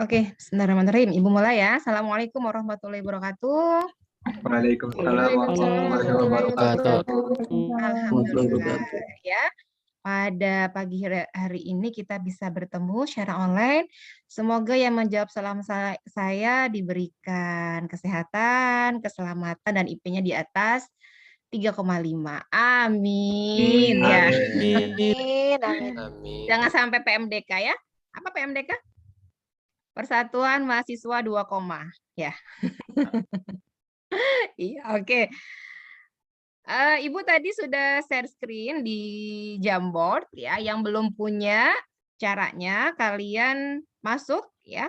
Oke, bismillahirrahmanirrahim. Ibu mulai ya. Assalamualaikum warahmatullahi wabarakatuh. Waalaikumsalam Waalaikumsalam warahmatullahi warahmatullahi wabarakatuh. wabarakatuh. Alhamdulillah ya. Pada pagi hari ini kita bisa bertemu secara online. Semoga yang menjawab salam saya diberikan kesehatan, keselamatan, dan IP-nya di atas 3,5. Amin. Ya. Amin. Jangan sampai PMDK ya. Apa PMDK? Persatuan Mahasiswa 2, ya. Iya, oke. Ibu tadi sudah share screen di Jamboard ya. Yang belum punya caranya kalian masuk ya.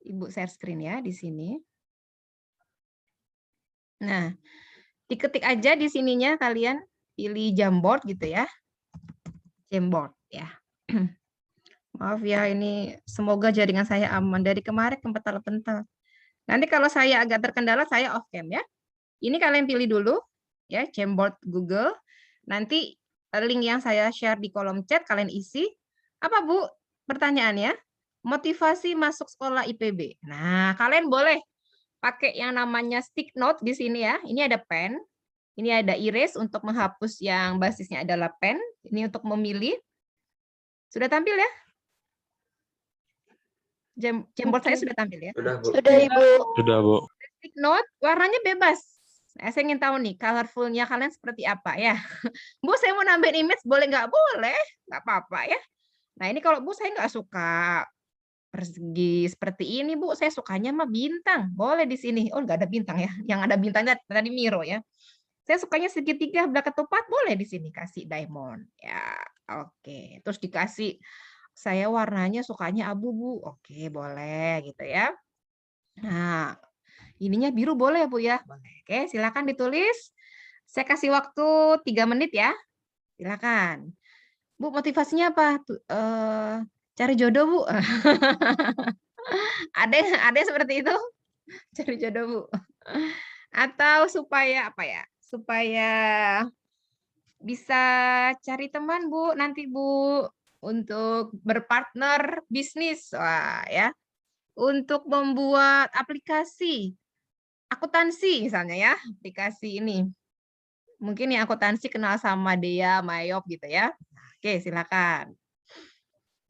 Ibu share screen ya di sini. Nah, diketik aja di sininya kalian pilih Jamboard gitu ya. Jamboard ya. Maaf ya, ini semoga jaringan saya aman. Dari kemarin kepental-pental. Nanti kalau saya agak terkendala, saya off cam ya. Ini kalian pilih dulu ya, Jamboard Google. Nanti link yang saya share di kolom chat kalian isi. Apa Bu? Pertanyaannya, motivasi masuk sekolah IPB. Nah, kalian boleh pakai yang namanya stick note di sini ya. Ini ada pen, ini ada erase untuk menghapus yang basisnya adalah pen. Ini untuk memilih. Sudah tampil ya? Jamboard saya sudah tampil ya? Sudah, Ibu. Sudah, Bu. Stick note warnanya bebas. Saya ingin tahu nih, colorful-nya kalian seperti apa ya. Bu, saya mau nambahin image, boleh nggak? Boleh, nggak apa-apa ya. Nah, ini kalau Bu, saya nggak suka persegi seperti ini, Bu. Saya sukanya mah bintang. Boleh di sini. Oh, nggak ada bintang ya. Yang ada bintangnya tadi Miro ya. Saya sukanya segitiga, belah ketupat, boleh di sini. Kasih diamond. Ya, oke. Terus dikasih, saya warnanya sukanya abu, Bu. Oke, boleh gitu ya. Nah, ininya biru boleh Bu ya? Boleh. Oke, silakan ditulis. Saya kasih waktu 3 menit ya. Silakan. Bu, motivasinya apa? Cari jodoh, Bu. Ada yang seperti itu? Cari jodoh, Bu. Atau supaya apa ya? Supaya bisa cari teman, Bu. Nanti, Bu, untuk berpartner bisnis. Wah, ya. Untuk membuat aplikasi akuntansi misalnya ya, aplikasi ini. Mungkin yang akuntansi kenal sama Dea, Mayop gitu ya. Oke, silakan.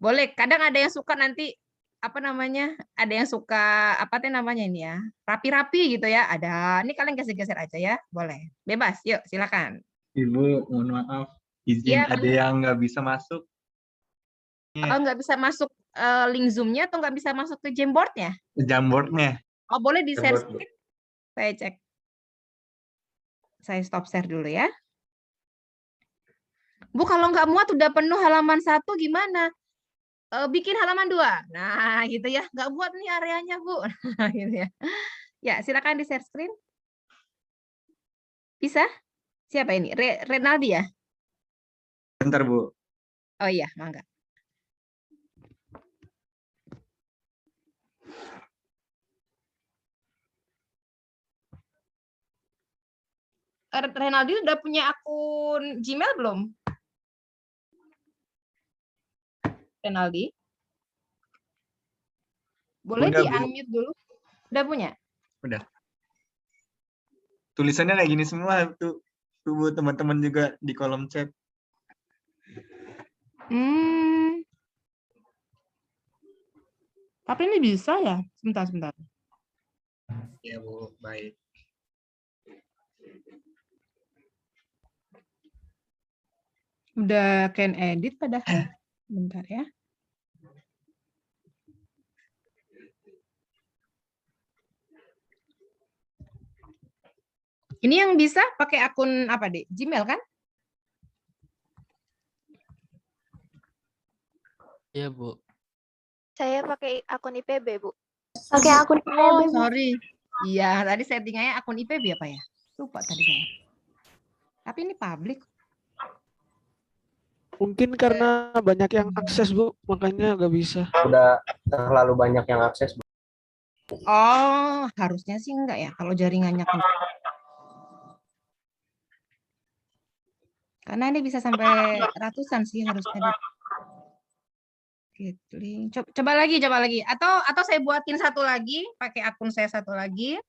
Boleh, kadang ada yang suka nanti apa namanya? Ada yang suka apa teh namanya ini ya? Rapi-rapi gitu ya. Ada. Ini kalian geser-geser aja ya. Boleh. Bebas. Yuk, silakan. Ibu, mohon maaf. Izin Iya, ada yang nggak bisa masuk. nggak bisa masuk link Zoom-nya atau nggak bisa masuk ke Jamboard-nya? Jamboardnya. Oh, boleh di share Jamboard, Bu. screen. Saya cek. Saya stop share dulu ya. Bu, kalau nggak muat udah penuh halaman 1 gimana? Bikin halaman 2. Nah, gitu ya. Nggak muat nih areanya, Bu. Nah, gitu ya. Ya, silakan di share screen. Bisa? Siapa ini? Renaldi ya? Bentar, Bu. Oh iya, mangga. Renaldi udah punya akun Gmail belum? Renaldi? Boleh Udah, Bu. di-unmute dulu. Udah punya? Udah. Tulisannya kayak gini semua tuh. Tuh, Bu, teman-teman juga di kolom chat. Tapi ini bisa ya? Sebentar. Ya, Bu. Baik. Udah can edit padahal. Bentar ya. Ini yang bisa pakai akun apa, Dek? Gmail kan? Iya, Bu. Saya pakai akun IPB, Bu. Pakai akun IPB, Oh, Bu. sorry. Iya, tadi settingannya akun IPB apa ya? Lupa tadi saya. Tapi ini publik. Mungkin karena banyak yang akses, Bu, makanya nggak bisa. Udah terlalu banyak yang akses. Oh, harusnya sih enggak ya kalau jaringannya kencang. Karena ini bisa sampai ratusan sih harusnya. link. Coba lagi. Atau saya buatin satu lagi, pakai akun saya satu lagi.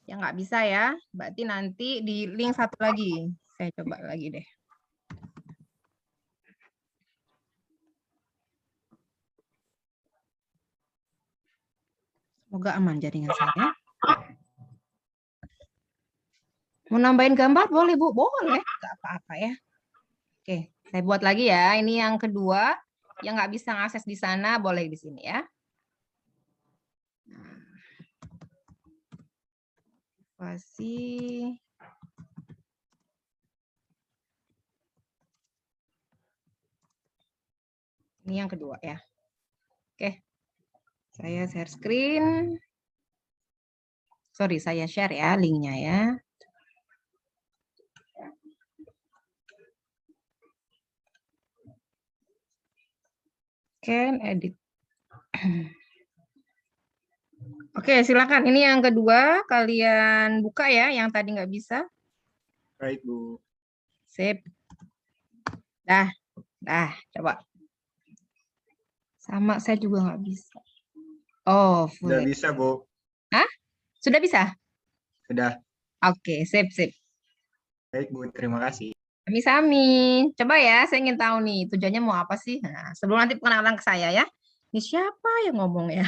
Yang nggak bisa ya, berarti nanti di link satu lagi. Saya coba lagi deh. Semoga aman jaringan saya. Mau nambahin gambar boleh Bu, boleh, nggak apa-apa ya. Oke, saya buat lagi ya. Ini yang kedua, yang nggak bisa ngakses di sana boleh di sini ya. Privasi. Ini yang kedua ya. Oke, saya share screen. Sorry, saya share ya linknya ya. Can edit. Oke, silakan. Ini yang kedua, kalian buka ya, yang tadi nggak bisa. Baik, Bu. Sip. Dah, coba. Sama, saya juga nggak bisa. Oh, Sudah full. bisa, Bu. Hah? Sudah bisa? Sudah. Oke, sip. Baik, Bu. Terima kasih. Sami-sami. Coba ya, saya ingin tahu nih, tujuannya mau apa sih? Nah, sebelum nanti pengenalan ke saya ya. Ini siapa yang ngomong ya?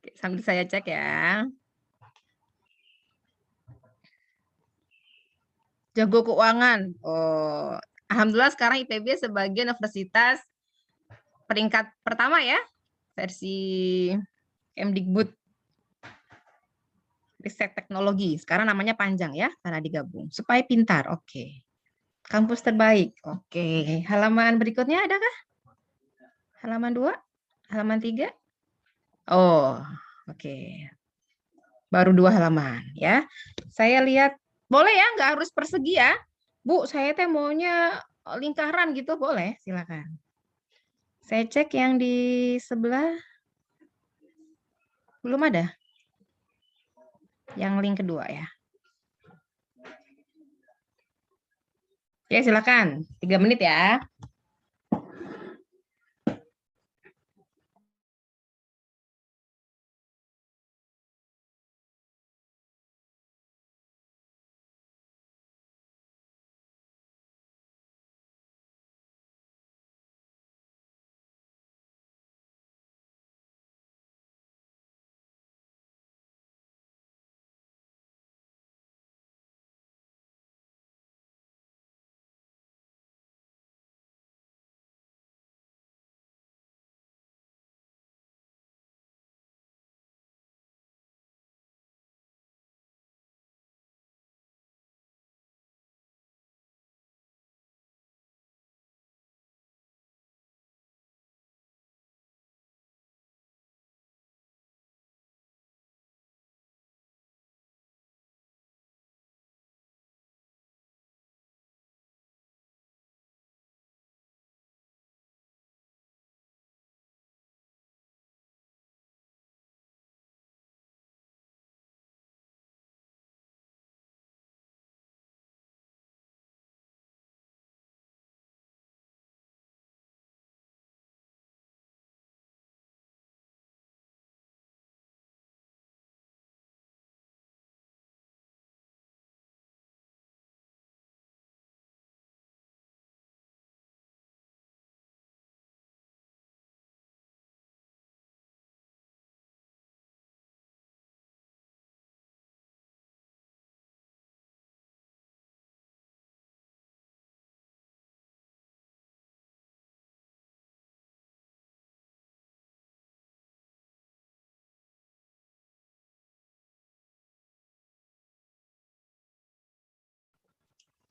Oke, sambil saya cek ya. Jago keuangan. Oh, alhamdulillah sekarang IPB sebagai universitas peringkat pertama ya, versi Kemdikbud riset teknologi. Sekarang namanya panjang ya, karena digabung. Supaya pintar, oke. Kampus terbaik, oke. Halaman berikutnya adakah? Halaman 2? Halaman 3? Oh, oke. Baru 2 halaman ya. Saya lihat, boleh ya, nggak harus persegi ya. Bu, saya teh maunya lingkaran gitu, boleh, silakan. Saya cek yang di sebelah, belum ada. Yang link kedua ya. Oke, silakan. 3 menit ya.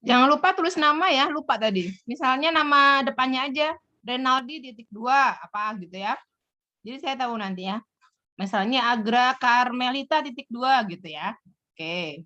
Jangan lupa tulis nama ya, lupa tadi. Misalnya nama depannya aja, Renaldi titik 2, apa gitu ya. Jadi saya tahu nanti ya. Misalnya Agra Karmelita titik 2 gitu ya. Oke.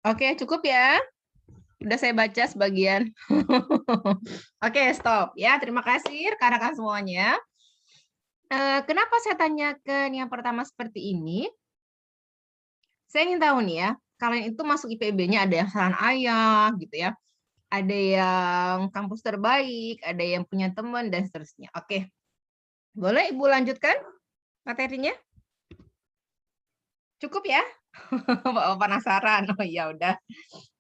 Oke, cukup ya. Udah saya baca sebagian. Oke, stop ya. Terima kasih rekan-rekan semuanya. Kenapa saya tanyakan yang pertama seperti ini? Saya ingin tahu nih ya, kalian itu masuk IPB-nya ada yang saran ayah gitu ya. Ada yang kampus terbaik, ada yang punya teman dan seterusnya. Oke. Boleh Ibu lanjutkan materinya? Cukup ya? Bapak penasaran. Oh ya udah.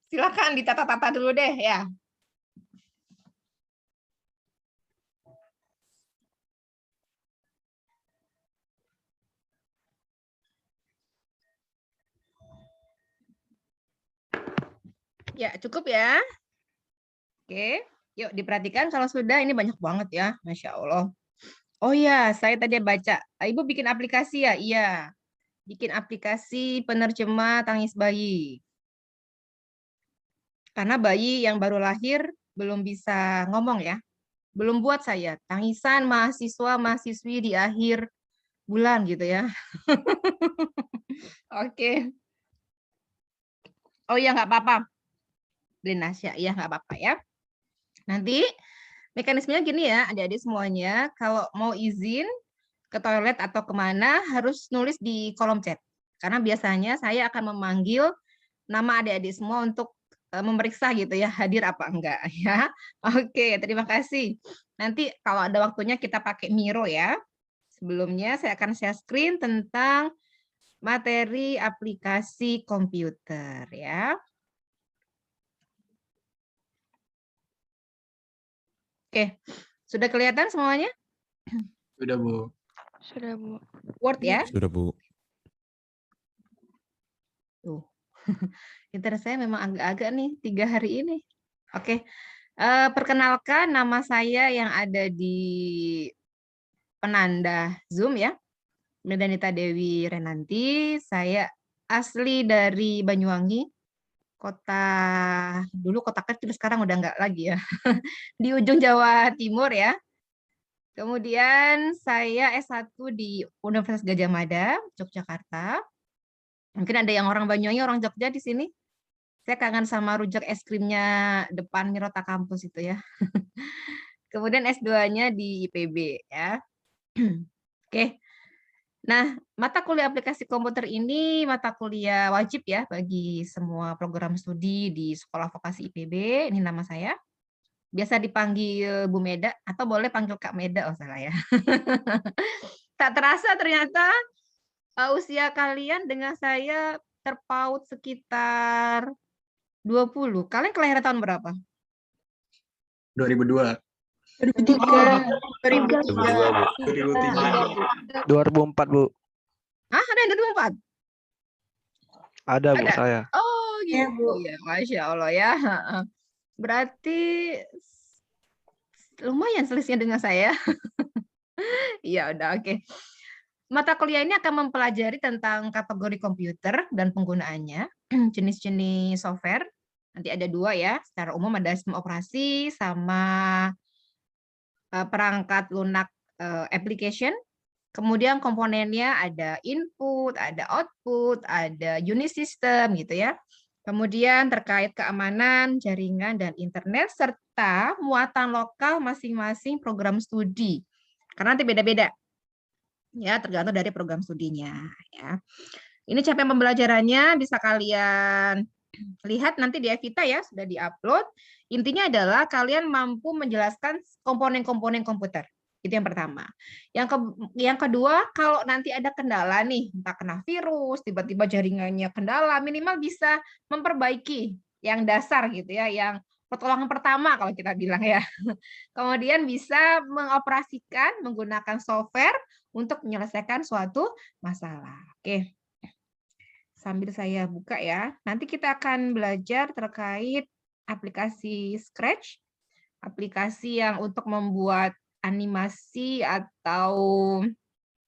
Silakan ditata-tata dulu deh ya. Ya, cukup ya. Oke, yuk diperhatikan kalau sudah, ini banyak banget ya, Masya Allah. Oh ya, saya tadi baca, Ibu bikin aplikasi ya? Iya, bikin aplikasi penerjemah tangis bayi. Karena bayi yang baru lahir belum bisa ngomong ya, belum buat saya, tangisan mahasiswa-mahasiswi di akhir bulan gitu ya. Oke. Oh iya, nggak apa-apa. Blinasya, iya nggak apa-apa ya. Nanti mekanismenya gini ya, adik-adik semuanya, kalau mau izin ke toilet atau kemana harus nulis di kolom chat. Karena biasanya saya akan memanggil nama adik-adik semua untuk memeriksa gitu ya, hadir apa enggak ya. Oke, terima kasih. Nanti kalau ada waktunya kita pakai Miro ya. Sebelumnya saya akan share screen tentang materi aplikasi komputer ya. Oke, sudah kelihatan semuanya? Sudah, Bu. Sudah, Bu. Word ya? Sudah, Bu. Tuh. Internet saya memang agak-agak nih 3 hari ini. Oke. Perkenalkan nama saya yang ada di penanda Zoom ya. Medanita Dewi Renanti. Saya asli dari Banyuwangi. Dulu kota kecil, sekarang udah enggak lagi ya. Di ujung Jawa Timur ya. Kemudian saya S1 di Universitas Gadjah Mada, Yogyakarta. Mungkin ada yang orang Banyuwangi, orang Jogja di sini. Saya kangen sama rujak es krimnya depan Mirota kampus itu ya. Kemudian S2-nya di IPB ya. Oke. Nah, mata kuliah aplikasi komputer ini mata kuliah wajib ya bagi semua program studi di Sekolah Vokasi IPB. Ini nama saya. Biasa dipanggil Bu Meda atau boleh panggil Kak Meda, oh salah ya. Tak terasa ternyata usia kalian dengan saya terpaut sekitar 20. Kalian kelahiran tahun berapa? 2002. 2004, Bu. Ah, ada yang 2004? Ada, Bu, Ada? saya. Oh gitu ya, Masya Allah ya. Berarti lumayan selisihnya dengan saya. Iya, udah oke. Mata kuliah ini akan mempelajari tentang kategori komputer dan penggunaannya, jenis-jenis software. Nanti ada 2 ya, secara umum ada sistem operasi sama perangkat lunak application. Kemudian komponennya ada input, ada output, ada unit system gitu ya. Kemudian terkait keamanan, jaringan, dan internet, serta muatan lokal masing-masing program studi. Karena nanti beda-beda. Ya, tergantung dari program studinya. Ya. Ini capaian pembelajarannya bisa kalian lihat nanti di Evita ya, sudah diupload. Intinya adalah kalian mampu menjelaskan komponen-komponen komputer. Itu yang pertama. Yang kedua, kalau nanti ada kendala nih, entah kena virus, tiba-tiba jaringannya kendala, minimal bisa memperbaiki yang dasar gitu ya, yang pertolongan pertama kalau kita bilang ya. Kemudian bisa mengoperasikan menggunakan software untuk menyelesaikan suatu masalah. Oke. Sambil saya buka ya. Nanti kita akan belajar terkait aplikasi Scratch, aplikasi yang untuk membuat animasi atau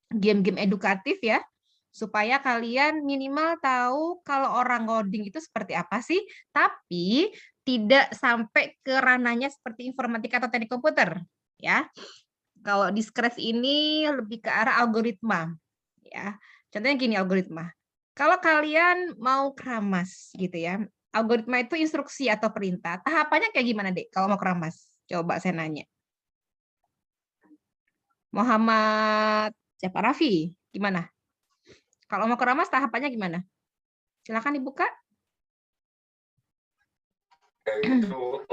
game-game edukatif ya, supaya kalian minimal tahu kalau orang coding itu seperti apa sih, tapi tidak sampai ke ranahnya seperti informatika atau teknik komputer ya. Kalau di Scratch ini lebih ke arah algoritma ya. Contohnya gini algoritma. Kalau kalian mau keramas gitu ya, algoritma itu instruksi atau perintah. Tahapannya kayak gimana, Dek? Kalau mau keramas, coba saya nanya. Muhammad siapa? Raffi, gimana? Kalau mau keramas tahapannya gimana? Silakan dibuka. Itu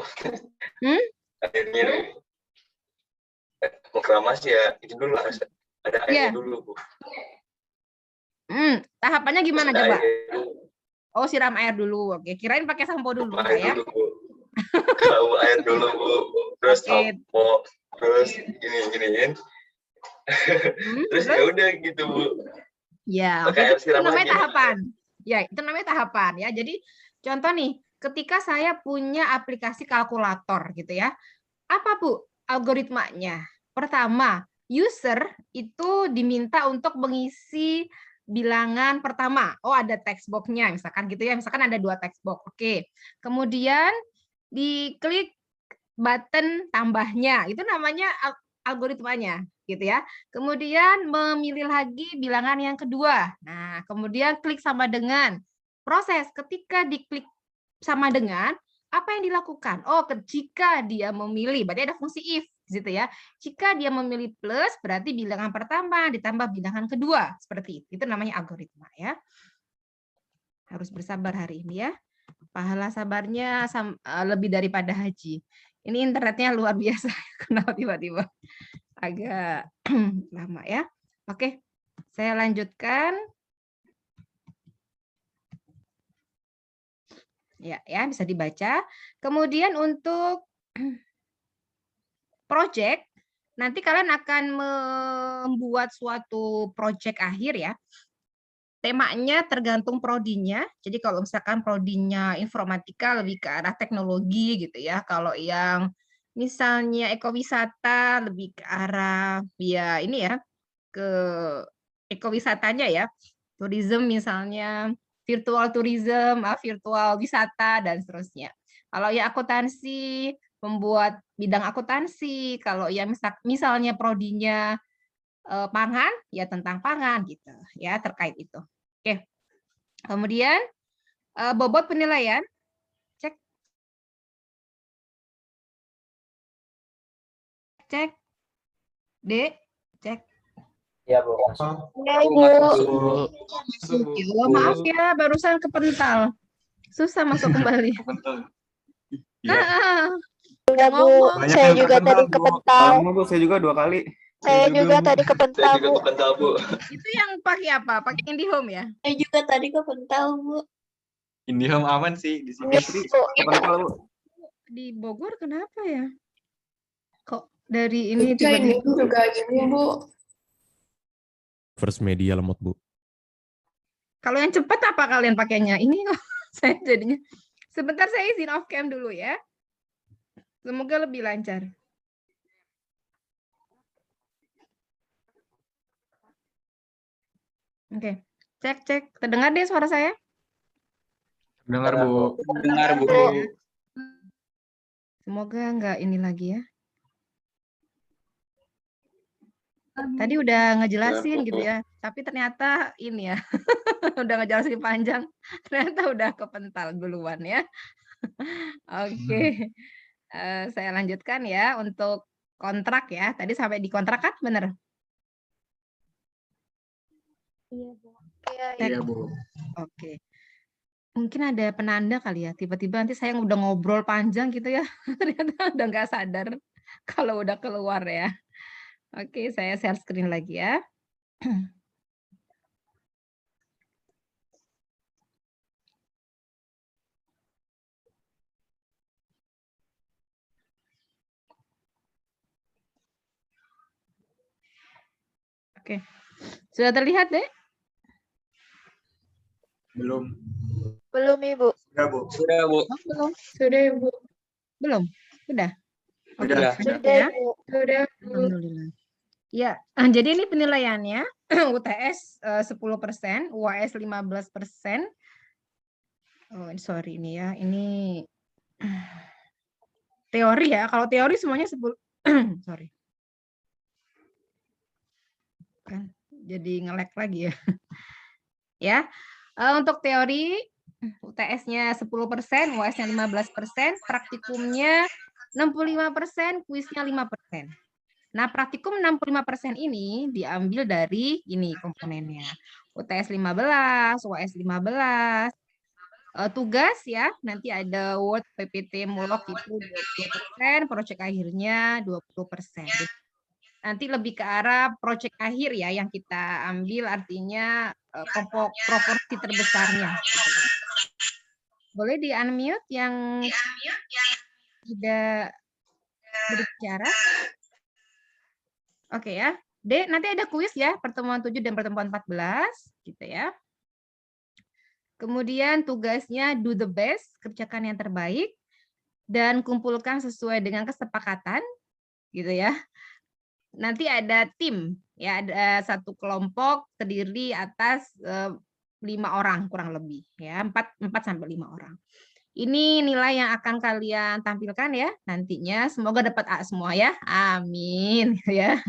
Hmm? akhirnya mau keramas ya itu dulu harus ada airnya Iya. dulu, Bu. Tahapannya gimana Ada coba? air dulu, Oh, siram air dulu. Oke, kirain pakai sampo dulu air enggak ya? dulu, Bu. Tahu air dulu, Bu. Terus Oke. sampo, terus giniin. Terus ya udah gitu, Bu. Ya, oke, Pakai air itu siram namanya aja. tahapan. Ya, itu namanya tahapan ya. Jadi contoh nih, ketika saya punya aplikasi kalkulator gitu ya. Apa, Bu, algoritmanya? Pertama, user itu diminta untuk mengisi bilangan pertama. Oh, ada text box-nya misalkan gitu ya. Misalkan ada 2 text box. Oke. Kemudian diklik button tambahnya. Itu namanya algoritmanya gitu ya. Kemudian memilih lagi bilangan yang kedua. Nah, kemudian klik sama dengan. Proses ketika diklik sama dengan, apa yang dilakukan? Oh, jika dia memilih, berarti ada fungsi if gitu ya. Jika dia memilih plus, berarti bilangan pertama ditambah bilangan kedua, seperti itu. Itu namanya algoritma ya. Harus bersabar hari ini ya. Pahala sabarnya lebih daripada haji. Ini internetnya luar biasa. Kenapa tiba-tiba agak lama ya. Oke, saya lanjutkan. Ya, bisa dibaca. Kemudian untuk project, nanti kalian akan membuat suatu project akhir ya. Temanya tergantung prodinya. Jadi kalau misalkan prodinya informatika lebih ke arah teknologi gitu ya. Kalau yang misalnya ekowisata lebih ke arah ya ini ya, ke ekowisatanya ya. Tourism misalnya virtual tourism, virtual wisata dan seterusnya. Kalau ya akuntansi membuat bidang akuntansi, kalau ya misalnya prodinya pangan ya tentang pangan gitu ya, terkait itu. Oke. Kemudian bobot penilaian cek D cek. Iya, Bu. Ya, Ibu. Oh, maaf ya barusan kepental. Susah masuk kembali. Udah, Bu. Banyak Saya yang juga kepental, tadi Bu. kepental. Sama, Bu. Saya juga 2 kali. Saya juga tadi Saya kepental, juga Bu. kepental, Bu. Itu yang pakai apa? Pakai IndiHome ya? Saya juga tadi kepental, Bu. IndiHome aman sih di sini. Iya, Bu. Kepental, Bu. Di Bogor kenapa ya? Kok dari ini Jogja ini tiba-tiba juga gini, Bu. First Media lemot, Bu. kalau yang cepat apa kalian pakainya? Ini kok saya jadinya. Sebentar saya izin off cam dulu ya. Semoga lebih lancar. Oke. Cek. Terdengar deh suara saya? Dengar, Bu. Dengar, Bu. Semoga enggak ini lagi ya. Tadi udah ngejelasin gitu ya, tapi ternyata ini ya, udah ngejelasin panjang, ternyata udah kepental duluan ya. Oke, saya lanjutkan ya untuk kontrak ya. Tadi sampai di kontrak kan, bener? Iya, Bu. Iya, Iya, Bu. Oke. Mungkin ada penanda kali ya, tiba-tiba nanti saya udah ngobrol panjang gitu ya, ternyata udah nggak sadar kalau udah keluar ya. Oke, saya share screen lagi ya. Oke, sudah terlihat deh? Belum. Belum, Ibu. Sudah, Bu. Sudah, Bu. Oh, belum. Sudah, Bu. Belum? Udah? Oke, Sudah. lanjut Sudah, ya. Ibu. Sudah, Bu. Alhamdulillah. Ya, jadi ini penilaiannya UTS 10%, UAS 15%. Oh, sorry ini ya. Ini teori ya. Kalau teori semuanya 10. Sorry. Kan jadi nge-lag lagi ya. Ya. Untuk teori UTS-nya 10%, UAS-nya 15%, praktikumnya 65%, kuisnya 5%. Nah, praktikum 65% ini diambil dari ini komponennya. UTS 15, UAS 15, tugas ya, nanti ada Word, PPT, Mulok itu 20%, proyek akhirnya 20%. Nanti lebih ke arah proyek akhir ya yang kita ambil, artinya proporsi terbesarnya. Boleh di-unmute yang tidak berbicara? Oke ya. D, nanti ada kuis ya, pertemuan 7 dan pertemuan 14, gitu ya. Kemudian tugasnya do the best, kerjakan yang terbaik, dan kumpulkan sesuai dengan kesepakatan, gitu ya. Nanti ada tim, ya ada satu kelompok terdiri atas 5 orang kurang lebih, ya 4 sampai 5 orang. Ini nilai yang akan kalian tampilkan ya nantinya. Semoga dapat A semua ya. Amin ya.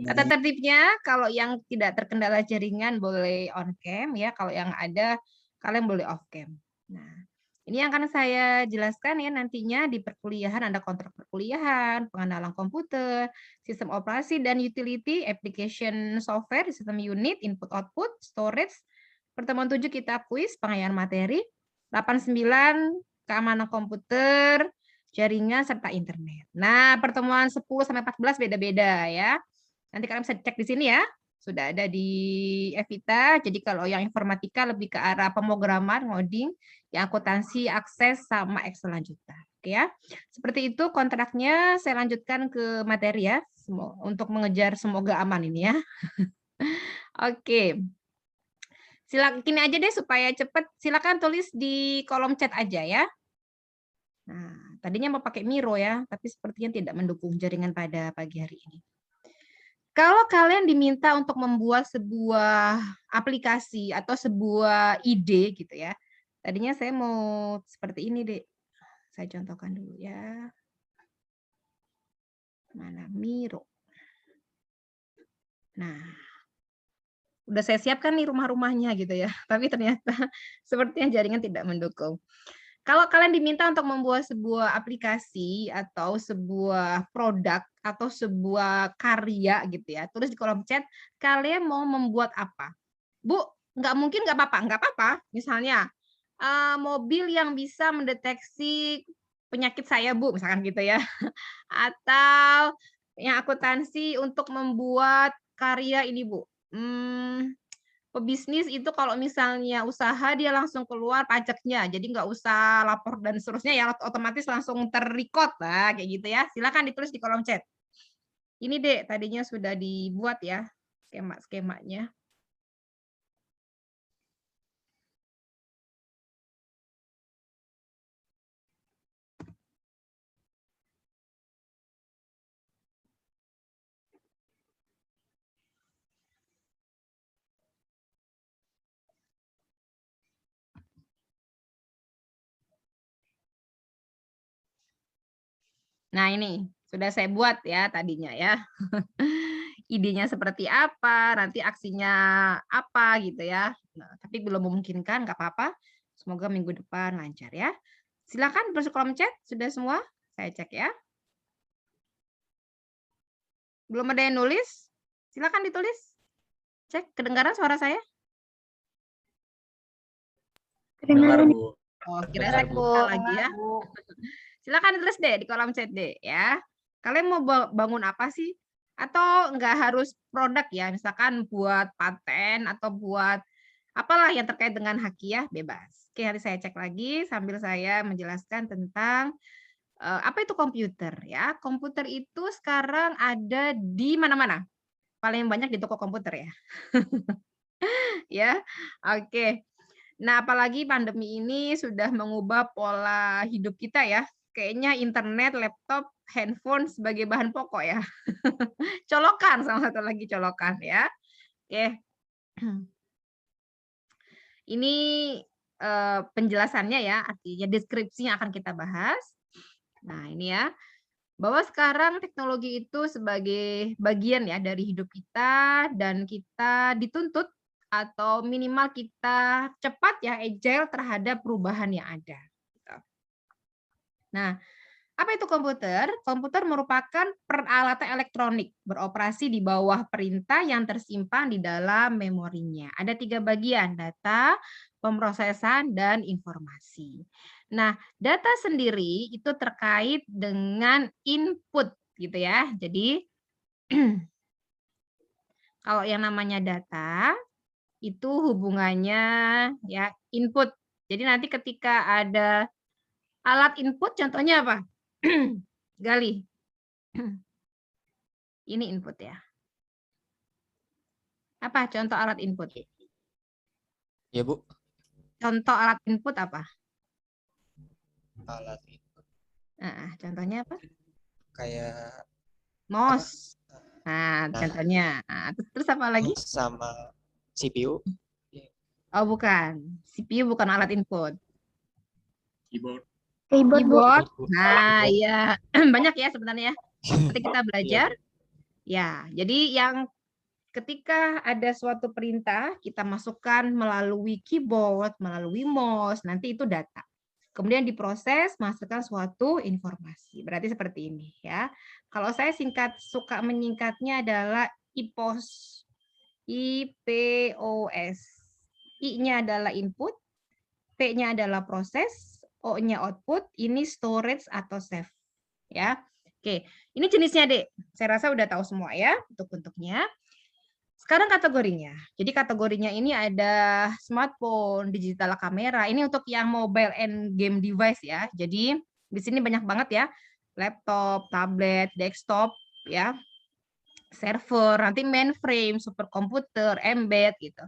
Tata tertibnya kalau yang tidak terkendala jaringan boleh on cam ya. Kalau yang ada kalian boleh off cam. Nah, ini yang akan saya jelaskan ya nantinya di perkuliahan ada kontrak perkuliahan, pengenalan komputer, sistem operasi dan utility, application software, sistem unit, input output, storage. Pertemuan 7 kita kuis, pengayaan materi. 89 keamanan komputer, jaringan serta internet. Nah, pertemuan 10 sampai 14 beda-beda ya. Nanti kalian bisa cek di sini ya. Sudah ada di Evita. Jadi kalau yang informatika lebih ke arah pemrograman, ngoding, yang akuntansi, akses sama Excel lanjutan. Oke ya. Seperti itu kontraknya, saya lanjutkan ke materi ya. Untuk mengejar semoga aman ini ya. Oke. Silakan gini aja deh supaya cepat. Silakan tulis di kolom chat aja ya. Nah, tadinya mau pakai Miro ya, tapi sepertinya tidak mendukung jaringan pada pagi hari ini. Kalau kalian diminta untuk membuat sebuah aplikasi atau sebuah ide gitu ya. Tadinya saya mau seperti ini, Dek. Saya contohkan dulu ya. Mana Miro? Nah, udah saya siapkan nih rumah-rumahnya gitu ya. Tapi ternyata sepertinya jaringan tidak mendukung. Kalau kalian diminta untuk membuat sebuah aplikasi atau sebuah produk atau sebuah karya gitu ya, tulis di kolom chat, kalian mau membuat apa? Bu, nggak mungkin nggak apa-apa, nggak apa-apa. Misalnya, mobil yang bisa mendeteksi penyakit saya, Bu, misalkan gitu ya. Atau yang akuntansi untuk membuat karya ini, Bu. Pebisnis itu kalau misalnya usaha dia langsung keluar pajaknya, jadi nggak usah lapor dan seterusnya ya, otomatis langsung ter-record lah kayak gitu ya. Silakan ditulis di kolom chat. Ini Dek, tadinya sudah dibuat ya skema-skemanya. Nah, ini sudah saya buat ya tadinya ya. Idenya seperti apa, nanti aksinya apa gitu ya. Nah, tapi belum memungkinkan, nggak apa-apa. Semoga minggu depan lancar ya. Silakan tulis kolom chat, sudah semua? Saya cek ya. Belum ada yang nulis? Silakan ditulis. Cek, kedengaran suara saya? Dengar, Bu. Oh, kira saya lagi ya. Silakan tulis deh di kolom chat deh ya. Kalian mau bangun apa sih? Atau nggak harus produk ya, misalkan buat paten atau buat apalah yang terkait dengan Hakiah, bebas. Oke, nanti saya cek lagi sambil saya menjelaskan tentang apa itu komputer ya. Komputer itu sekarang ada di mana-mana. Paling banyak di toko komputer ya. Ya, oke. Nah, apalagi pandemi ini sudah mengubah pola hidup kita ya. Kayaknya internet, laptop, handphone sebagai bahan pokok ya. Colokan, salah satu lagi colokan ya. Oke. Ini penjelasannya ya, artinya deskripsinya akan kita bahas. Nah, ini ya. Bahwa sekarang teknologi itu sebagai bagian ya dari hidup kita dan kita dituntut atau minimal kita cepat ya, agile terhadap perubahan yang ada. Nah, apa itu komputer? Komputer merupakan peralatan elektronik beroperasi di bawah perintah yang tersimpan di dalam memorinya. Ada 3 bagian, data, pemrosesan, dan informasi. Nah, data sendiri itu terkait dengan input gitu ya. Jadi kalau yang namanya data itu hubungannya ya input. Jadi nanti ketika ada alat input contohnya apa? Gali. Ini input ya. Apa contoh alat input? Ya, Bu. Contoh alat input apa? Alat itu Contohnya apa? kayak Mouse. Nah, contohnya. Nah, terus apa lagi? sama CPU. Oh, bukan. CPU bukan alat input. Keyboard. Keyboard. Nah, ya banyak ya sebenarnya. Nanti kita belajar. Ya, jadi yang ketika ada suatu perintah kita masukkan melalui keyboard, melalui mouse, nanti itu data. Kemudian diproses, masukkan suatu informasi. Berarti seperti ini ya. Kalau saya suka menyingkatnya adalah IPOS. IPOS. I-nya adalah input, P-nya adalah proses, O-nya output, ini storage atau save. Ya. Oke, ini jenisnya, Dek. Saya rasa udah tahu semua ya untuk bentuknya. Sekarang kategorinya. Jadi kategorinya ini ada smartphone, digital kamera. Ini untuk yang mobile and game device ya. Jadi di sini banyak banget ya. Laptop, tablet, desktop ya. Server, nanti mainframe, superkomputer, embed gitu.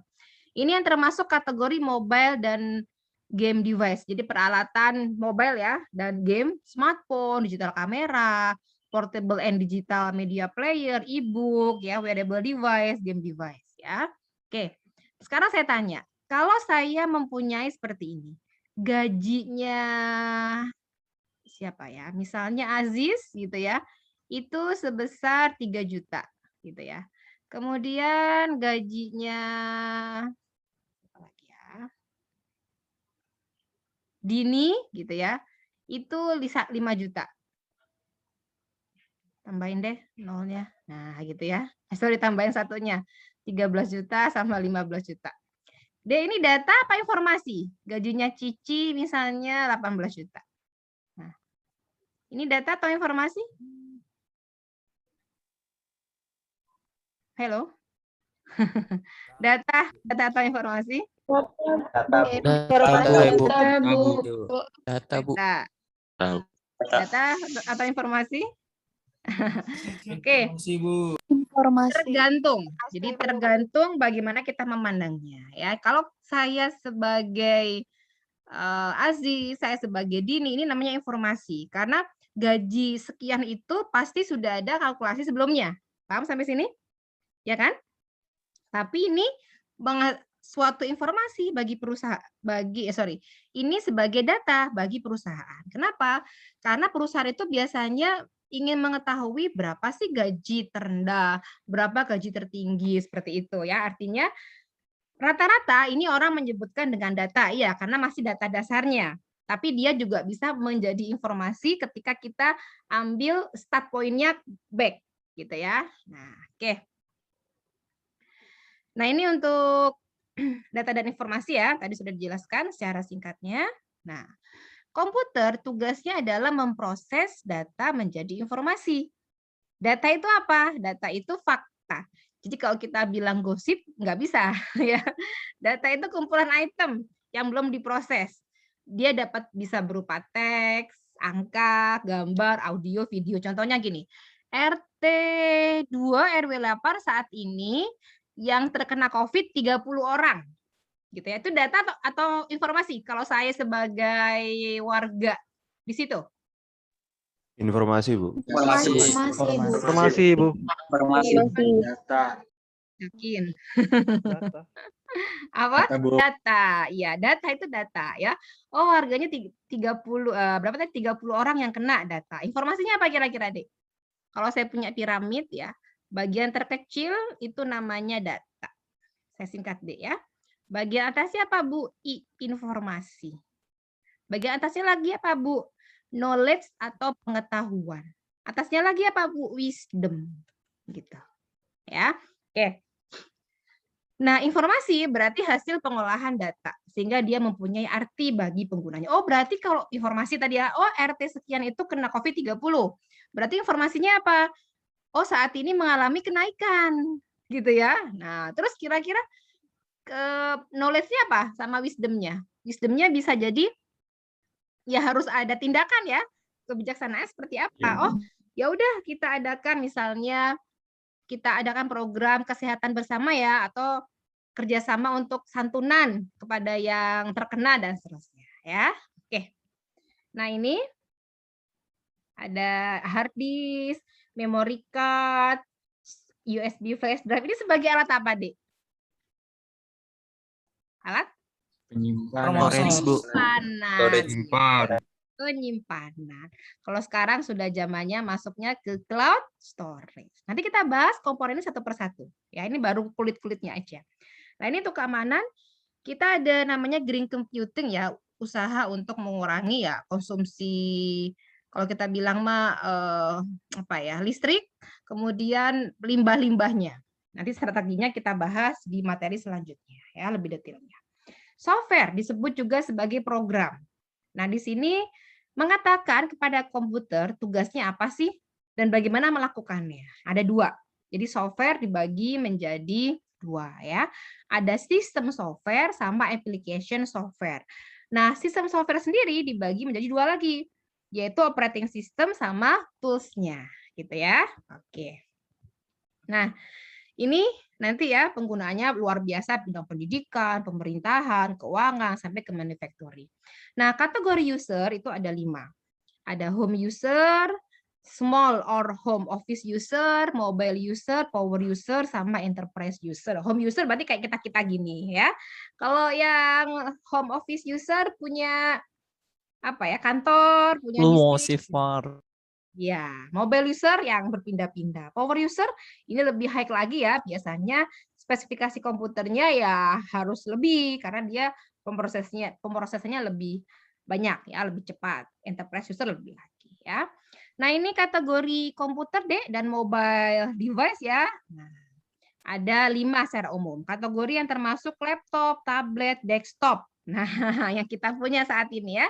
Ini yang termasuk kategori mobile dan game device. Jadi peralatan mobile ya dan game, smartphone, digital kamera, portable and digital media player, e-book, ya, wearable device, game device, ya. Oke, sekarang saya tanya, kalau saya mempunyai seperti ini, gajinya siapa ya? Misalnya Aziz, gitu ya, itu sebesar 3 juta, gitu ya. Kemudian gajinya apa lagi ya? Dini, gitu ya, itu 5 juta. Tambahin deh nolnya. Nah, gitu ya. Sorry, tambahin satunya. 13 juta sama 15 juta. Deh, ini data apa informasi? Gajinya Cici misalnya 18 juta. Nah, ini data atau informasi? Halo? data atau informasi? Data, Bu. Data, Bu. Data atau informasi? Oke. Informasi. Tergantung. Jadi tergantung bagaimana kita memandangnya ya. Kalau saya sebagai Aziz, saya sebagai Dini, ini namanya informasi. Karena gaji sekian itu pasti sudah ada kalkulasi sebelumnya. Paham sampai sini? Ya kan? Tapi ini suatu informasi bagi perusahaan, ini sebagai data bagi perusahaan. Kenapa? Karena perusahaan itu biasanya ingin mengetahui berapa sih gaji terendah, berapa gaji tertinggi, seperti itu ya. Artinya rata-rata ini orang menyebutkan dengan data, ya, karena masih data dasarnya. Tapi dia juga bisa menjadi informasi ketika kita ambil start point-nya back, gitu ya. Nah, oke. Nah, ini untuk data dan informasi ya, tadi sudah dijelaskan secara singkatnya. Nah, komputer tugasnya adalah memproses data menjadi informasi. Data itu apa? Data itu fakta. Jadi kalau kita bilang gosip, nggak bisa. Ya. Data itu kumpulan item yang belum diproses. Dia bisa berupa teks, angka, gambar, audio, video. Contohnya gini, RT 2 RW 8 saat ini yang terkena COVID 30 orang. Gitu ya. Itu data atau informasi kalau saya sebagai warga di situ? Informasi, Bu. Informasi, Bu. Data. Yakin? Data. Apa? Data, Bu. Data. Ya, data itu data ya. Oh, harganya 30 berapa tadi? 30 orang yang kena data. Informasinya apa kira-kira, Dek? Kalau saya punya piramid ya, bagian terkecil itu namanya data. Saya singkat D ya. Bagian atasnya apa, Bu? I, informasi. Bagian atasnya lagi apa, Bu? Knowledge atau pengetahuan. Atasnya lagi apa, Bu? Wisdom. Gitu. Ya. Oke. Nah, informasi berarti hasil pengolahan data, sehingga dia mempunyai arti bagi penggunanya. Oh, berarti kalau informasi tadi ya, oh RT sekian itu kena COVID-30. Berarti informasinya apa? Oh, saat ini mengalami kenaikan, gitu ya. Nah, terus kira-kira knowledge-nya apa sama wisdom-nya? Wisdom-nya bisa jadi, ya harus ada tindakan ya. Kebijaksanaan seperti apa? Oh, ya udah kita adakan misalnya, kita adakan program kesehatan bersama ya, atau kerjasama untuk santunan kepada yang terkena dan seterusnya ya. Oke. Nah ini ada hard disk, memory card, USB flash drive. Ini sebagai alat apa, Dek? Alat penyimpanan. Kalau sekarang sudah zamannya masuknya ke cloud storage. Nanti kita bahas komponen ini satu persatu. Ya, ini baru kulit-kulitnya aja. Nah, ini untuk keamanan kita ada namanya green computing ya, usaha untuk mengurangi ya konsumsi, kalau kita bilang mah apa ya, listrik, kemudian limbah-limbahnya. Nanti strateginya kita bahas di materi selanjutnya ya, lebih detailnya. Software disebut juga sebagai program. Nah, di sini mengatakan kepada komputer tugasnya apa sih dan bagaimana melakukannya. Ada dua. Jadi software dibagi menjadi dua ya. Ada sistem software sama application software. Nah, sistem software sendiri dibagi menjadi dua lagi, yaitu operating system sama tools-nya gitu ya. Oke. Nah, ini nanti ya penggunaannya luar biasa, bidang pendidikan, pemerintahan, keuangan, sampai ke manufacturing. Nah, kategori user itu ada 5. Ada home user, small or home office user, mobile user, power user, sama enterprise user. Home user berarti kayak kita-kita gini ya. Kalau yang home office user punya apa ya, kantor, punya bisnis. Ya, mobile user yang berpindah-pindah. Power user ini lebih high lagi ya, biasanya spesifikasi komputernya ya harus lebih karena dia pemrosesannya lebih banyak ya, lebih cepat. Enterprise user lebih lagi ya. Nah, ini kategori komputer deh dan mobile device ya. Nah, ada 5 secara umum. Kategori yang termasuk laptop, tablet, desktop. Nah, yang kita punya saat ini ya.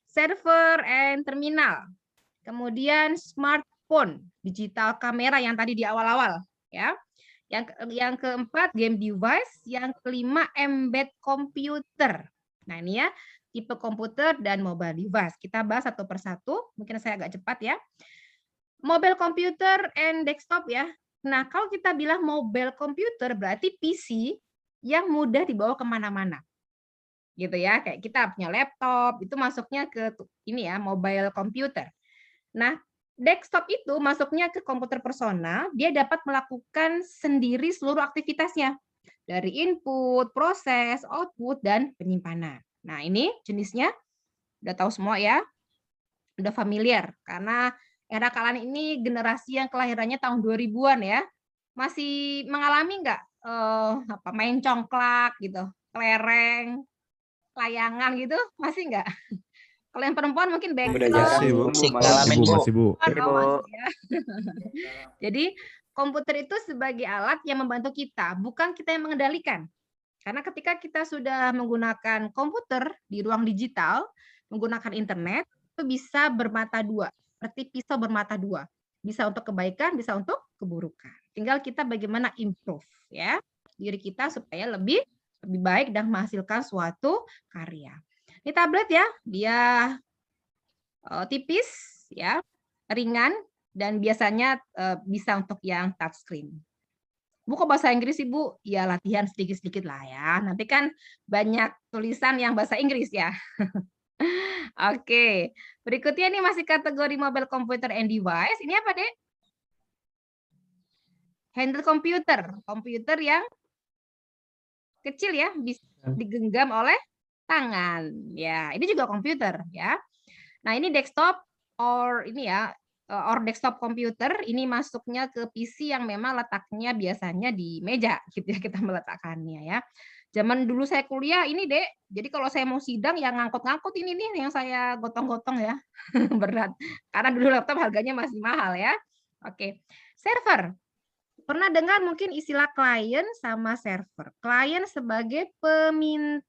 Server and terminal. Kemudian smartphone, digital kamera yang tadi di awal-awal ya. Yang keempat game device, yang kelima embed komputer. Nah, ini ya tipe komputer dan mobile device. Kita bahas satu persatu, mungkin saya agak cepat ya. Mobile computer and desktop ya. Nah, kalau kita bilang mobile computer berarti PC yang mudah dibawa kemana-mana. Gitu ya, kayak kita punya laptop, itu masuknya ke ini ya, mobile computer. Nah, desktop itu masuknya ke komputer personal, dia dapat melakukan sendiri seluruh aktivitasnya. Dari input, proses, output, dan penyimpanan. Nah, ini jenisnya udah tahu semua ya, udah familiar. Karena era kalian ini generasi yang kelahirannya tahun 2000-an ya. Masih mengalami nggak main congklak gitu, kelereng, layangan gitu, masih nggak? Kalau yang perempuan mungkin Masih, Bu. Masih, Bu. Ya. Jadi komputer itu sebagai alat yang membantu kita, bukan kita yang mengendalikan. Karena ketika kita sudah menggunakan komputer di ruang digital, menggunakan internet, itu bisa bermata dua, seperti pisau bermata dua. Bisa untuk kebaikan, bisa untuk keburukan. Tinggal kita bagaimana improve ya diri kita supaya lebih baik dan menghasilkan suatu karya. Ini tablet ya, dia tipis ya, ringan dan biasanya bisa untuk yang touchscreen. Bu kok bahasa Inggris sih, Bu? Ya latihan sedikit-sedikit lah ya. Nanti kan banyak tulisan yang bahasa Inggris ya. Oke, berikutnya ini masih kategori mobile computer and device. Ini apa, Dek? Handle computer, komputer yang kecil ya, bisa digenggam oleh tangan. Ya, ini juga komputer ya. Nah, ini desktop or ini ya, or desktop komputer, ini masuknya ke PC yang memang letaknya biasanya di meja gitu ya, kita meletakkannya ya. Zaman dulu saya kuliah ini, Dek, jadi kalau saya mau sidang yang ngangkut-ngangkut ini nih yang saya gotong-gotong ya. Berat. Karena dulu laptop harganya masih mahal ya. Oke. Server. Pernah dengar mungkin istilah klien sama server. Klien sebagai peminta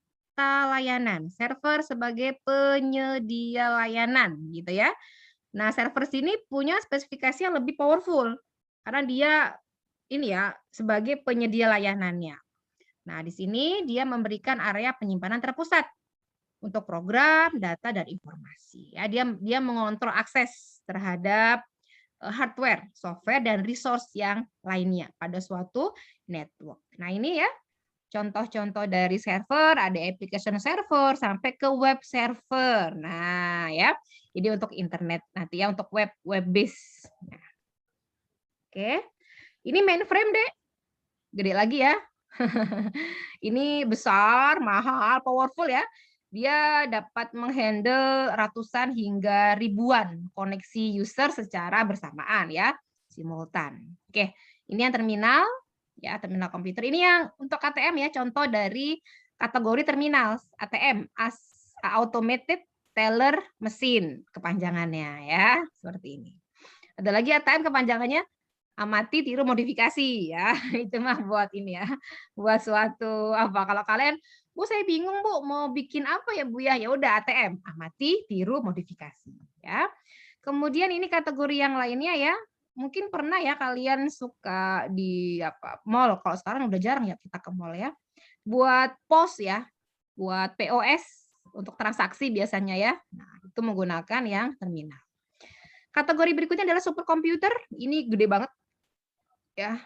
layanan, server sebagai penyedia layanan gitu ya. Nah, server sini punya spesifikasi yang lebih powerful karena dia ini ya sebagai penyedia layanannya. Nah, di sini dia memberikan area penyimpanan terpusat untuk program, data, dan informasi. Ya, dia mengontrol akses terhadap hardware, software, dan resource yang lainnya pada suatu network. Nah, ini ya contoh-contoh dari server, ada application server sampai ke web server. Nah, ya, ini untuk internet nanti ya, untuk web base. Nah, oke, ini mainframe deh, gede lagi ya. Ini besar, mahal, powerful ya. Dia dapat menghandle ratusan hingga ribuan koneksi user secara bersamaan ya, simultan. Oke, ini yang terminal ya, terminal komputer. Ini yang untuk ATM ya, contoh dari kategori terminal ATM, automated teller machine kepanjangannya ya, seperti ini. Ada lagi ATM kepanjangannya amati, tiru, modifikasi ya. Itu mah buat ini ya, buat suatu apa, kalau kalian, Bu saya bingung Bu mau bikin apa ya Bu ya, ya udah ATM, amati, tiru, modifikasi ya. Kemudian ini kategori yang lainnya ya, mungkin pernah ya kalian suka di apa mall, kalau sekarang udah jarang ya kita ke mall ya, buat POS ya, buat POS untuk transaksi biasanya ya. Nah, itu menggunakan yang terminal. Kategori berikutnya adalah superkomputer, ini gede banget ya,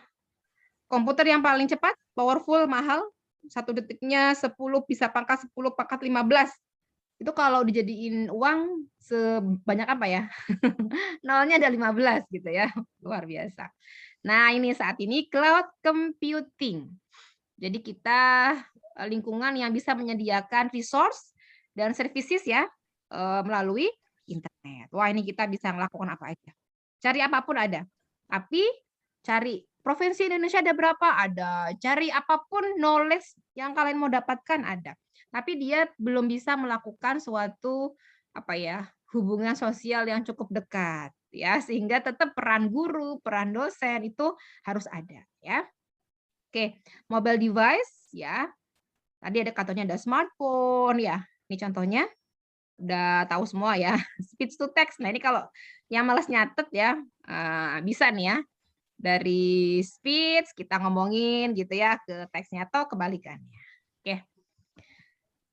komputer yang paling cepat, powerful, mahal, 1 detiknya 10 bisa pangkat 10 pangkat 15. Itu kalau dijadiin uang sebanyak apa ya? Nolnya ada 15 gitu ya, luar biasa. Nah, ini saat ini cloud computing. Jadi kita lingkungan yang bisa menyediakan resource dan services ya melalui internet. Wah, ini kita bisa melakukan apa aja. Cari apapun ada. Tapi cari provinsi Indonesia ada berapa? Ada. Cari apapun knowledge yang kalian mau dapatkan ada. Tapi dia belum bisa melakukan suatu apa ya, hubungan sosial yang cukup dekat ya, sehingga tetap peran guru, peran dosen itu harus ada ya. Oke, mobile device ya. Tadi ada katanya ada smartphone ya. Ini contohnya udah tahu semua ya. Speech to text. Nah, ini kalau yang malas nyatet ya, bisa nih ya. Dari speech kita ngomongin gitu ya ke teksnya atau kebalikannya. Oke.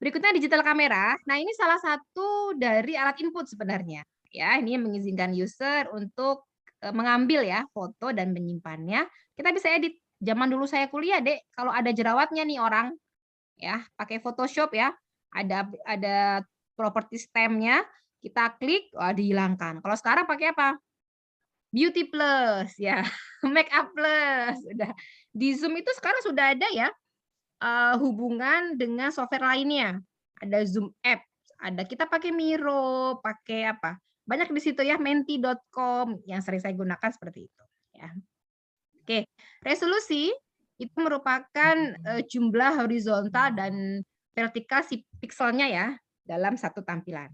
Berikutnya digital kamera. Nah, ini salah satu dari alat input sebenarnya. Ya, ini mengizinkan user untuk mengambil ya foto dan menyimpannya. Kita bisa edit. Zaman dulu saya kuliah, Dek, kalau ada jerawatnya nih orang ya, pakai Photoshop ya. Ada property stamp-nya, kita klik, dihilangkan. Kalau sekarang pakai apa? Beauty Plus ya, Make Up Plus. Udah. Di Zoom itu sekarang sudah ada ya hubungan dengan software lainnya. Ada Zoom App, ada kita pakai Miro, pakai apa? Banyak di situ ya, menti.com yang sering saya gunakan seperti itu ya. Oke, resolusi itu merupakan jumlah horizontal dan vertikal si pikselnya ya dalam satu tampilan.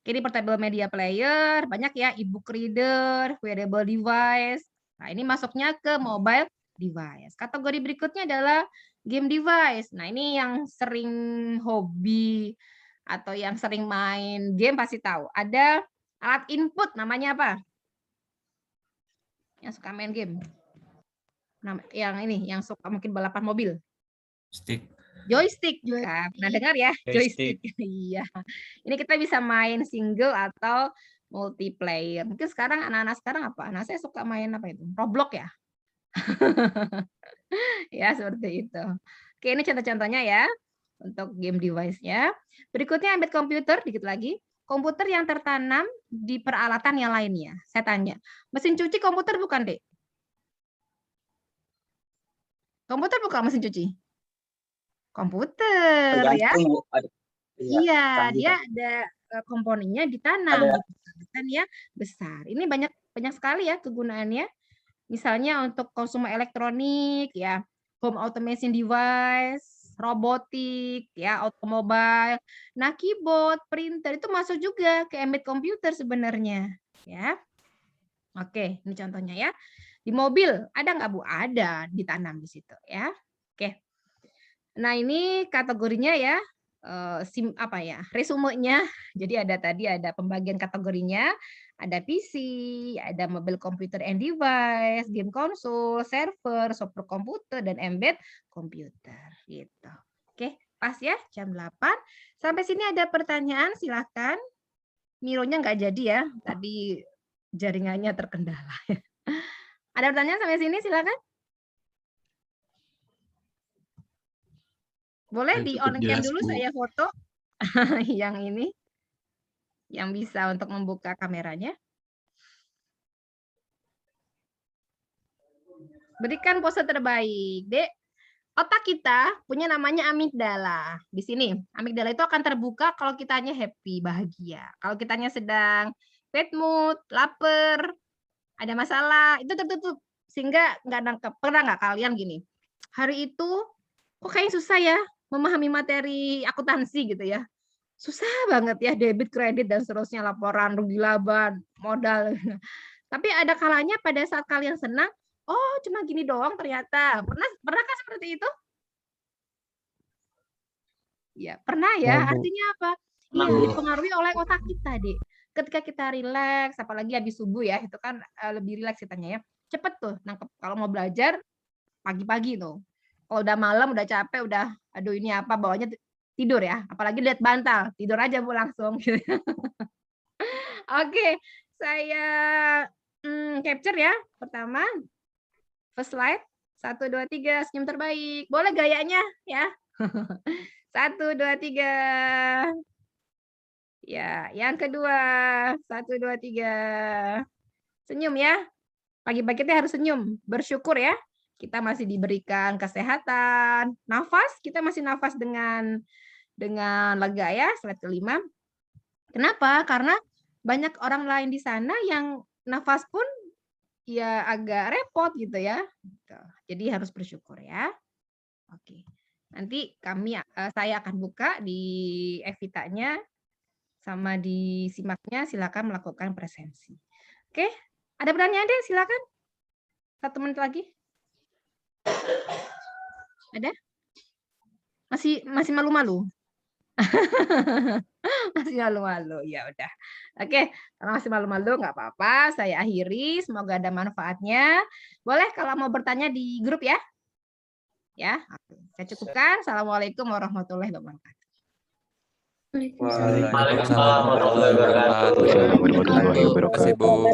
Ini portable media player, banyak ya, e-book reader, wearable device. Nah, ini masuknya ke mobile device. Kategori berikutnya adalah game device. Nah, ini yang sering hobi atau yang sering main game pasti tahu. Ada alat input namanya apa? Yang suka main game. Nah, yang ini, yang suka mungkin balapan mobil. Stick. Joystick. Nah, pernah dengar ya? Joystick. Iya. Ini kita bisa main single atau multiplayer. Mungkin sekarang anak-anak sekarang apa? Nah, saya suka main apa itu? Roblox ya? Ya, seperti itu. Oke, ini contoh-contohnya ya untuk game device-nya. Berikutnya embed komputer, dikit lagi. Komputer yang tertanam di peralatan yang lainnya. Saya tanya, mesin cuci komputer bukan, Dek? Komputer bukan mesin cuci? Komputer ya. Iya, dia ada komponennya ditanam. ya besar. Ini banyak sekali ya kegunaannya. Misalnya untuk konsumer elektronik ya, home automation device, robotik ya, automobile. Nah, keyboard, printer itu masuk juga ke embedded computer sebenarnya ya. Oke, ini contohnya ya. Di mobil ada nggak Bu? Ada, ditanam di situ ya. Oke. Nah, ini kategorinya ya. Resumenya. Jadi ada pembagian kategorinya, ada PC, ada mobile computer and device, game konsol, server, software komputer dan embed komputer gitu. Oke, pas ya jam 8. Sampai sini ada pertanyaan silakan. Mironya nggak jadi ya. Tadi jaringannya terkendala. Ada pertanyaan sampai sini silakan. Boleh di on cam dulu saya foto yang ini, yang bisa untuk membuka kameranya. Berikan pose terbaik, Dek. Otak kita punya namanya amigdala. Di sini, amigdala itu akan terbuka kalau kitanya happy, bahagia. Kalau kitanya sedang bad mood, lapar, ada masalah, itu tertutup. Sehingga nggak nangkep. Pernah nggak kalian gini, hari itu kok kayaknya susah ya memahami materi akuntansi gitu ya. Susah banget ya debit, kredit, dan seterusnya, laporan, rugi laba, modal. Tapi ada kalanya pada saat kalian senang, oh cuma gini doang ternyata. Pernahkah seperti itu? Ya, pernah ya. Artinya apa? Iya, dipengaruhi oleh otak kita, Dek. Ketika kita rileks, apalagi habis subuh ya, itu kan lebih rileks kitanya ya. Cepet tuh nangkep. Kalau mau belajar pagi-pagi tuh. Kalau udah malam, udah capek, udah aduh ini apa, bawahnya tidur ya. Apalagi lihat bantal, tidur aja Bu langsung. Oke, saya capture ya. Pertama, first slide. 1, 2, 3, senyum terbaik. Boleh gayanya ya. 1, 2, 3. Ya, yang kedua. 1, 2, 3. Senyum ya. Pagi-pagi kita harus senyum, bersyukur ya. Kita masih diberikan kesehatan, nafas, kita masih nafas dengan lega ya, slide kelima. Kenapa? Karena banyak orang lain di sana yang nafas pun ya agak repot gitu ya. Jadi harus bersyukur ya. Oke. Nanti saya akan buka di Evita-nya sama di simaknya, silakan melakukan presensi. Oke, ada pertanyaan deh, silakan. 1 menit lagi. Ada? Masih malu-malu? Masih malu-malu, ya udah. Oke, kalau masih malu-malu nggak apa-apa, saya akhiri. Semoga ada manfaatnya. Boleh kalau mau bertanya di grup ya. Ya, saya cukupkan. Assalamualaikum warahmatullahi wabarakatuh. Waalaikumsalam warahmatullahi wabarakatuh. Terima kasih, Bu.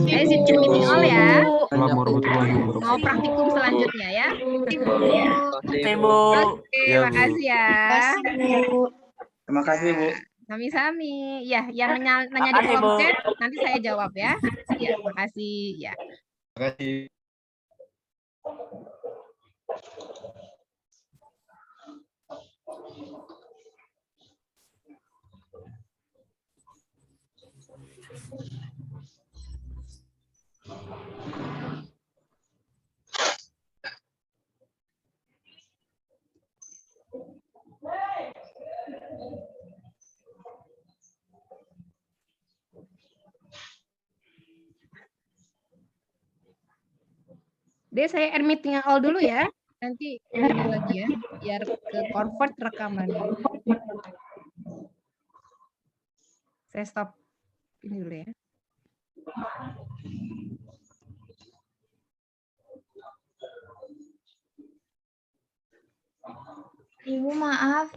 Saya izin meeting all ya. Assalamualaikum warahmatullahi wabarakatuh. Mau praktikum selanjutnya ya. Bu. Oke, makasih ya. Terima kasih Bu. Sami-sami. Ya, yang nanya di kolom chat nanti saya jawab ya. Ya, makasih ya. Terima kasih. Deh, saya end meeting all dulu ya. Nanti ini lagi ya, biar ke convert rekamannya. Saya stop ini dulu ya. Ibu maaf,